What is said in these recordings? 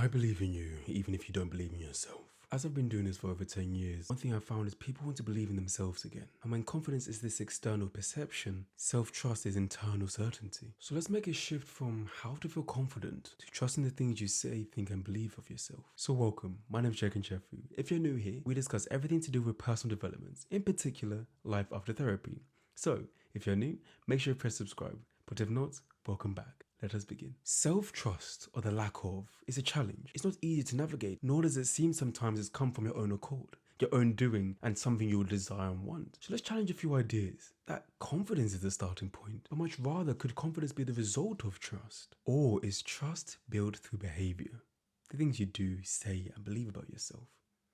I believe in you, even if you don't believe in yourself. As I've been doing this for over 10 years, one thing I've found is people want to believe in themselves again. And when confidence is this external perception, self-trust is internal certainty. So let's make a shift from how to feel confident to trusting the things you say, think, and believe of yourself. So welcome, my name is Kanchefu. If you're new here, we discuss everything to do with personal development, in particular, life after therapy. So, if you're new, make sure you press subscribe. But if not, welcome back. Let us begin. Self-trust, or the lack of, is a challenge. It's not easy to navigate, nor does it seem sometimes it's come from your own accord, your own doing, and something you will desire and want. So let's challenge a few ideas. That confidence is the starting point, but much rather could confidence be the result of trust? Or is trust built through behavior? The things you do, say, and believe about yourself.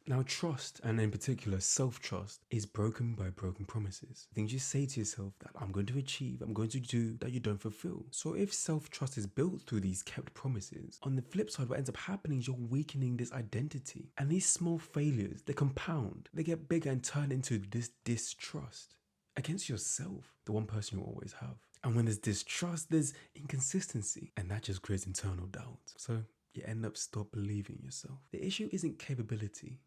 Now, trust, and in particular self-trust, is broken by broken promises. Things you say to yourself that I'm going to achieve, I'm going to do, that you don't fulfill. So if self-trust is built through these kept promises, on the flip side, what ends up happening is you're weakening this identity. And these small failures, they compound, they get bigger and turn into this distrust against yourself, the one person you always have. And when there's distrust, there's inconsistency, and that just creates internal doubt. So you end up stop believing yourself. The issue isn't capability.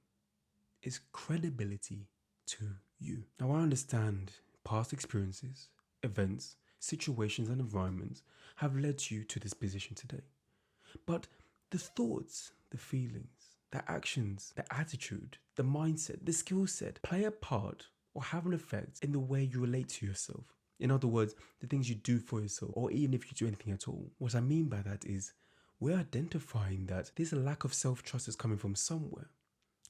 Is credibility to you. Now, I understand past experiences, events, situations, and environments have led you to this position today. But the thoughts, the feelings, the actions, the attitude, the mindset, the skill set play a part or have an effect in the way you relate to yourself. In other words, the things you do for yourself, or even if you do anything at all. What I mean by that is we're identifying that this lack of self-trust is coming from somewhere.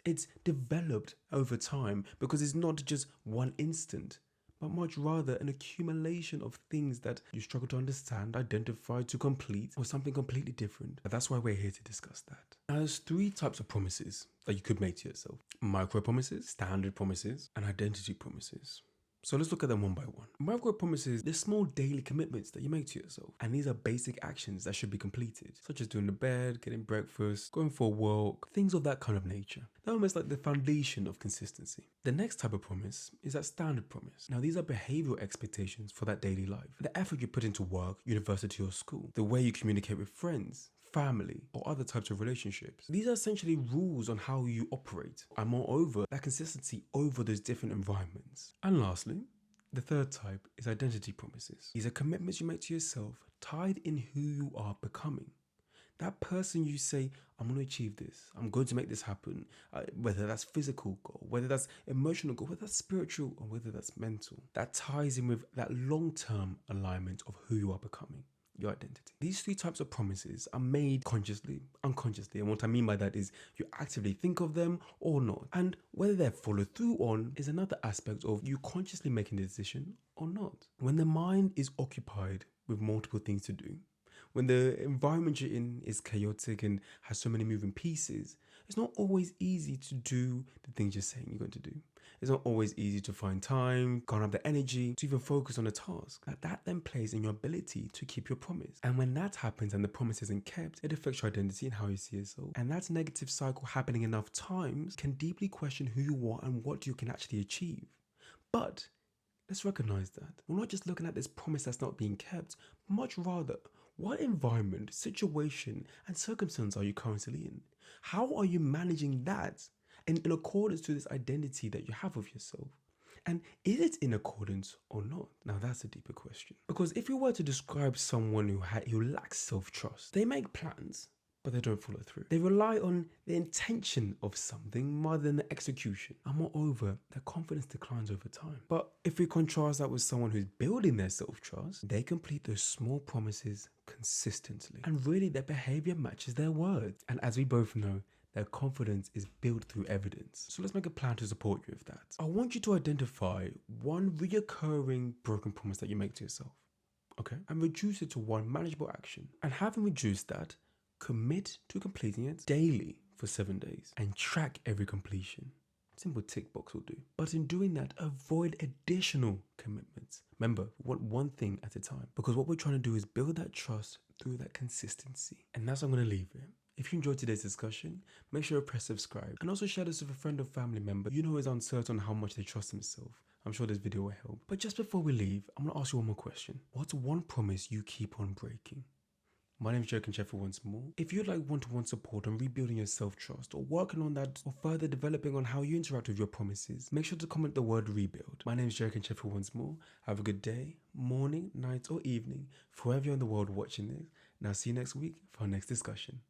It's developed over time because it's not just one instant, but much rather an accumulation of things that you struggle to understand, identify, to complete, or something completely different. But that's why we're here to discuss that. Now, there's three types of promises that you could make to yourself: micro promises, standard promises, and identity promises. So let's look at them one by one. Micro promises, they're small daily commitments that you make to yourself. And these are basic actions that should be completed, such as doing the bed, getting breakfast, going for a walk, things of that kind of nature. They're almost like the foundation of consistency. The next type of promise is that standard promise. Now, these are behavioral expectations for that daily life. The effort you put into work, university, or school, the way you communicate with friends, family, or other types of relationships. These are essentially rules on how you operate, and moreover, that consistency over those different environments. And lastly, the third type is identity promises. These are commitments you make to yourself tied in who you are becoming. That person you say, I'm going to achieve this, I'm going to make this happen, whether that's physical goal, whether that's emotional goal, whether that's spiritual, or whether that's mental. That ties in with that long-term alignment of who you are becoming. Your identity. These three types of promises are made consciously, unconsciously, and what I mean by that is you actively think of them or not. And whether they're followed through on is another aspect of you consciously making the decision or not. When the mind is occupied with multiple things to do, when the environment you're in is chaotic and has so many moving pieces, it's not always easy to do the things you're saying you're going to do. It's not always easy to find time, can't have the energy to even focus on a task. That then plays in your ability to keep your promise. And when that happens and the promise isn't kept, it affects your identity and how you see yourself. And that negative cycle happening enough times can deeply question who you are and what you can actually achieve. But let's recognize that we're not just looking at this promise that's not being kept, much rather, what environment, situation, and circumstance are you currently in? How are you managing that in accordance to this identity that you have of yourself? And is it in accordance or not? Now that's a deeper question. Because if you were to describe someone who lacks self-trust, they make plans, but they don't follow through. They rely on the intention of something rather than the execution. And moreover, their confidence declines over time. But if we contrast that with someone who's building their self-trust, they complete those small promises consistently. And really their behavior matches their words. And as we both know, their confidence is built through evidence. So let's make a plan to support you with that. I want you to identify one reoccurring broken promise that you make to yourself. Okay? And reduce it to one manageable action. And having reduced that, commit to completing it daily for 7 days and track every completion. Simple tick box will do. But in doing that, avoid additional commitments. Remember, we want one thing at a time, because what we're trying to do is build that trust through that consistency. And that's how I'm going to leave it. If you enjoyed today's discussion, make sure to press subscribe and also share this with a friend or family member you know is uncertain on how much they trust themselves. I'm sure this video will help. But just before we leave, I'm going to ask you one more question. What's one promise you keep on breaking? My name is Kanchefu once more. If you'd like one-to-one support on rebuilding your self-trust or working on that or further developing on how you interact with your promises, make sure to comment the word rebuild. My name is Kanchefu once more. Have a good day, morning, night or evening for wherever you're in the world watching this. And I'll see you next week for our next discussion.